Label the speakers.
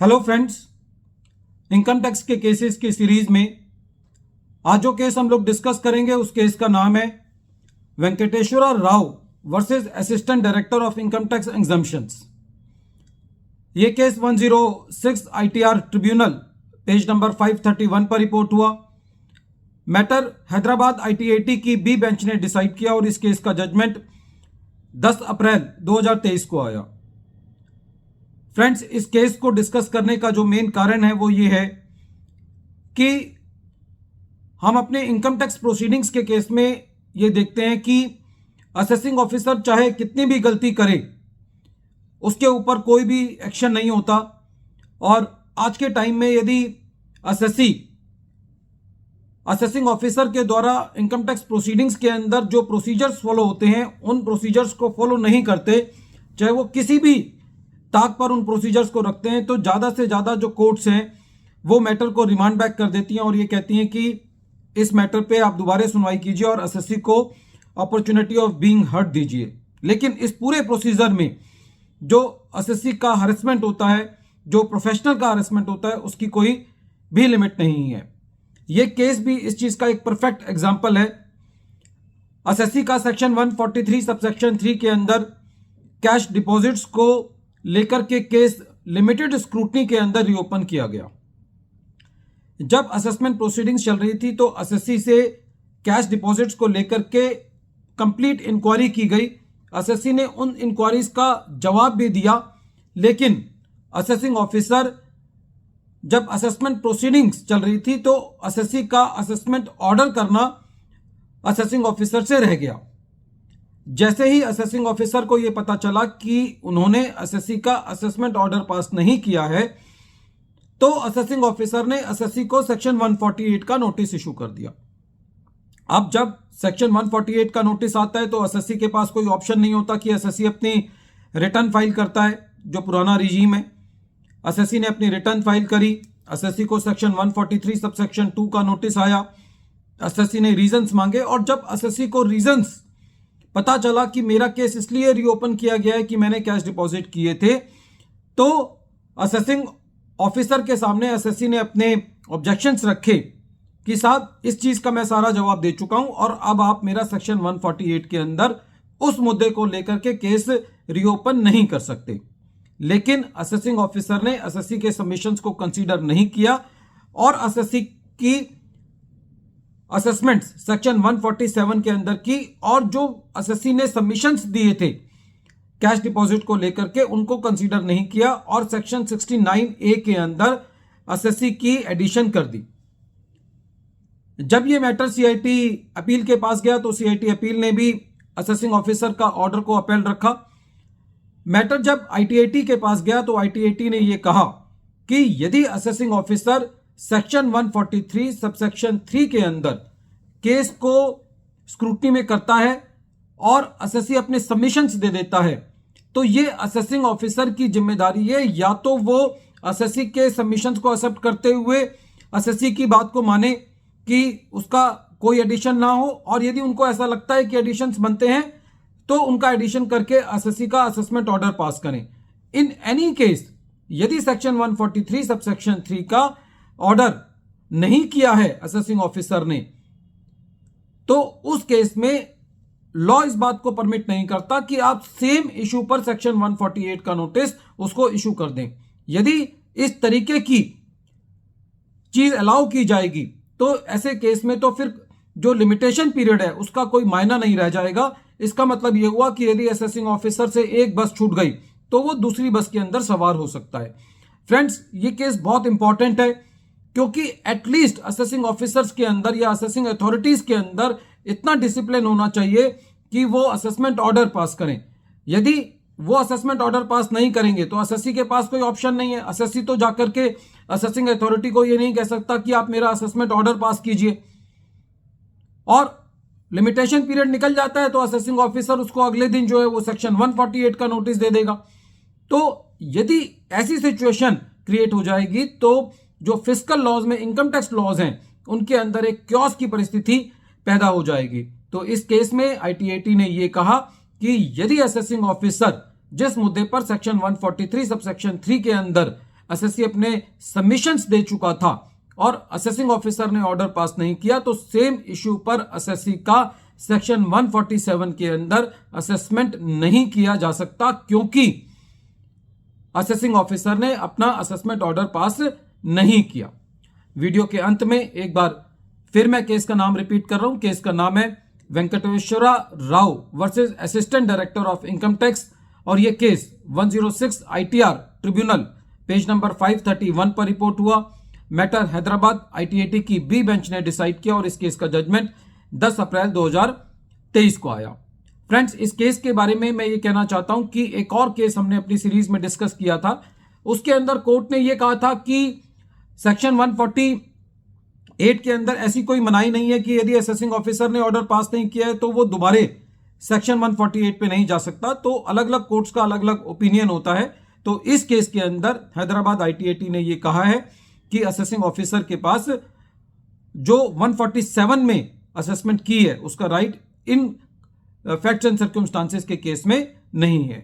Speaker 1: Hello friends, income tax के cases की series में आज जो केस हम लोग डिस्कस करेंगे उस केस का नाम है Venkateswara Rao versus assistant director of income tax exemptions. ये case 106 ITR tribunal page number 531 पर रिपोर्ट हुआ। मैटर हैदराबाद आईटीएटी की बी बेंच ने डिसाइड किया और इस केस का जजमेंट 10 अप्रैल 2023 को आया। फ्रेंड्स, इस केस को डिस्कस करने का जो मेन कारण है वो ये है कि हम अपने इनकम टैक्स प्रोसीडिंग्स के केस में ये देखते हैं कि असेसिंग ऑफिसर चाहे कितनी भी गलती करे उसके ऊपर कोई भी एक्शन नहीं होता। और आज के टाइम में यदि असेसिंग ऑफिसर के द्वारा इनकम टैक्स प्रोसीडिंग्स के अंदर जो प्रोसीजर्स फॉलो होते हैं उन प्रोसीजर्स को फॉलो नहीं करते, चाहे वो किसी भी ताक पर उन प्रोसीजर्स को रखते हैं, तो ज़्यादा से ज़्यादा जो कोर्ट्स हैं वो मैटर को रिमांड बैक कर देती हैं और ये कहती हैं कि इस मैटर पे आप दोबारा सुनवाई कीजिए और एसएससी को अपॉर्चुनिटी ऑफ बीइंग हर्ड दीजिए। लेकिन इस पूरे प्रोसीजर में जो एसएससी का हरेसमेंट होता है, जो प्रोफेशनल का हरेसमेंट होता है, उसकी कोई भी लिमिट नहीं है। ये केस भी इस चीज़ का एक परफेक्ट एग्जाम्पल है। एसएससी का सेक्शन 143 सबसेक्शन 3 के अंदर कैश डिपॉजिट्स को लेकर के केस लिमिटेड स्क्रूटनी के अंदर रीओपन किया गया। जब असेसमेंट प्रोसीडिंग्स चल रही थी तो एसएससी से कैश डिपॉजिट्स को लेकर के कंप्लीट इंक्वायरी की गई। एसएससी ने उन इंक्वायरीज का जवाब भी दिया, लेकिन असेसिंग ऑफिसर जब असेसमेंट प्रोसीडिंग्स चल रही थी तो एसएससी का असेसमेंट ऑर्डर करना असेसिंग ऑफिसर से रह गया। जैसे ही असेसिंग ऑफिसर को यह पता चला कि उन्होंने एसएससी का असेसमेंट ऑर्डर पास नहीं किया है, तो असेसिंग ऑफिसर ने एसएससी को सेक्शन 148 का नोटिस इशू कर दिया। अब जब सेक्शन 148 का नोटिस आता है तो एसएससी के पास कोई ऑप्शन नहीं होता कि एसएससी अपनी रिटर्न फाइल करता है। जो पुराना रिजीम है, एसएससी ने अपनी रिटर्न फाइल करी, एसएससी को सेक्शन 143 सबसेक्शन 2 का नोटिस आया, एसएससी ने रीजंस मांगे और जब एसएससी को रीजंस पता चला कि मेरा केस इसलिए रीओपन किया गया है कि मैंने कैश डिपॉजिट किए थे, तो असेसिंग ऑफिसर के सामने एसएससी ने अपने ऑब्जेक्शंस रखे कि साहब इस चीज का मैं सारा जवाब दे चुका हूं और अब आप मेरा सेक्शन 148 के अंदर उस मुद्दे को लेकर के केस रीओपन नहीं कर सकते। लेकिन असेसिंग ऑफिसर ने एसएससी के सबमिशंस को कंसीडर नहीं किया और एसएससी की असेसमेंट्स सेक्शन 147 के अंदर की और जो एसएससी ने सबमिशंस दिए थे कैश डिपॉजिट को लेकर के उनको कंसीडर नहीं किया और सेक्शन 69A के अंदर एसएससी की एडिशन कर दी। जब ये मैटर सीआईटी अपील के पास गया तो सीआईटी अपील ने भी असेसिंग ऑफिसर का ऑर्डर को अपील रखा। मैटर जब आईटीएटी के पास गया तो आईटीएटी ने यह कहा कि यदि असेसिंग ऑफिसर सेक्शन 143 सबसेक्शन 3 के अंदर केस को स्क्रूटनी में करता है और एसएससी अपने सबमिशंस दे देता है, तो ये असेसिंग ऑफिसर की जिम्मेदारी है या तो वो एसएससी के सबमिशंस को एक्सेप्ट करते हुए एसएससी की बात को माने कि उसका कोई एडिशन ना हो, और यदि उनको ऐसा लगता है कि एडिशंस बनते हैं तो उनका एडिशन करके एसएससी का असेसमेंट ऑर्डर पास करें। इन एनी केस यदि सेक्शन 143 सबसेक्शन 3 का ऑर्डर नहीं किया है असेसिंग ऑफिसर ने, तो उस केस में लॉ इस बात को परमिट नहीं करता कि आप सेम इशू पर सेक्शन 148 का नोटिस उसको इशू कर दें। यदि इस तरीके की चीज अलाउ की जाएगी तो ऐसे केस में तो फिर जो लिमिटेशन पीरियड है उसका कोई मायना नहीं रह जाएगा। इसका मतलब यह हुआ कि यदि असेसिंग ऑफिसर से एक बस छूट गई तो वो दूसरी बस के अंदर सवार हो सकता है। फ्रेंड्स, ये केस बहुत इंपॉर्टेंट है क्योंकि एटलीस्ट असेसिंग ऑफिसर्स के अंदर या असेसिंग अथॉरिटीज के अंदर इतना डिसिप्लिन होना चाहिए कि वो असेसमेंट ऑर्डर पास करें। यदि वो असेसमेंट ऑर्डर पास नहीं करेंगे तो एसएससी के पास कोई ऑप्शन नहीं है। एसएससी तो जाकर के असेसिंग अथॉरिटी को ये नहीं कह सकता कि आप मेरा असेसमेंट ऑर्डर पास कीजिए, और लिमिटेशन पीरियड निकल जाता है तो असेसिंग ऑफिसर उसको अगले दिन जो है वो सेक्शन 148 का नोटिस दे देगा। तो यदि ऐसी सिचुएशन क्रिएट हो जाएगी तो जो फिस्कल लॉज में इनकम टैक्स लॉज हैं उनके अंदर एक क्योस की परिस्थिति पैदा हो जाएगी। तो इस केस में आईटीएटी ने यह कहा कि यदि असेसिंग ऑफिसर जिस मुद्दे पर सेक्शन 143 सबसेक्शन 3 के अंदर एसएससी अपने सबमिशंस दे चुका था और असेसिंग ऑफिसर ने ऑर्डर पास नहीं किया, तो सेम इश्यू पर एसएससी का सेक्शन 147 के अंदर असेसमेंट नहीं किया जा सकता, क्योंकि असेसिंग ऑफिसर ने अपना असेसमेंट ऑर्डर पास नहीं किया। वीडियो के अंत में एक बार फिर मैं केस का नाम रिपीट कर रहा हूं। केस का नाम है Venkateswara Rao versus assistant director of income tax, और यह case 106 ITR tribunal page number 531 पर रिपोर्ट हुआ। मैटर हैदराबाद ITAT की बी बेंच ने डिसाइड किया और इस केस का जजमेंट 10 अप्रैल 2023 को आया। फ्रेंड्स, इस केस के बारे में मैं ये कहना चाहता हूं कि एक और केस हमने अपनी सीरीज में डिस्कस किया था, उसके अंदर कोर्ट ने यह कहा था कि सेक्शन 148 के अंदर ऐसी कोई मनाही नहीं है कि यदि असेसिंग ऑफिसर ने ऑर्डर पास नहीं किया है तो वो दोबारे सेक्शन 148 पे नहीं जा सकता। तो अलग अलग कोर्ट्स का अलग अलग ओपिनियन होता है। तो इस केस के अंदर हैदराबाद ITAT ने यह कहा है कि असेसिंग ऑफिसर के पास जो 147 में असेसमेंट की है उसका right in facts and circumstances के केस में नहीं है।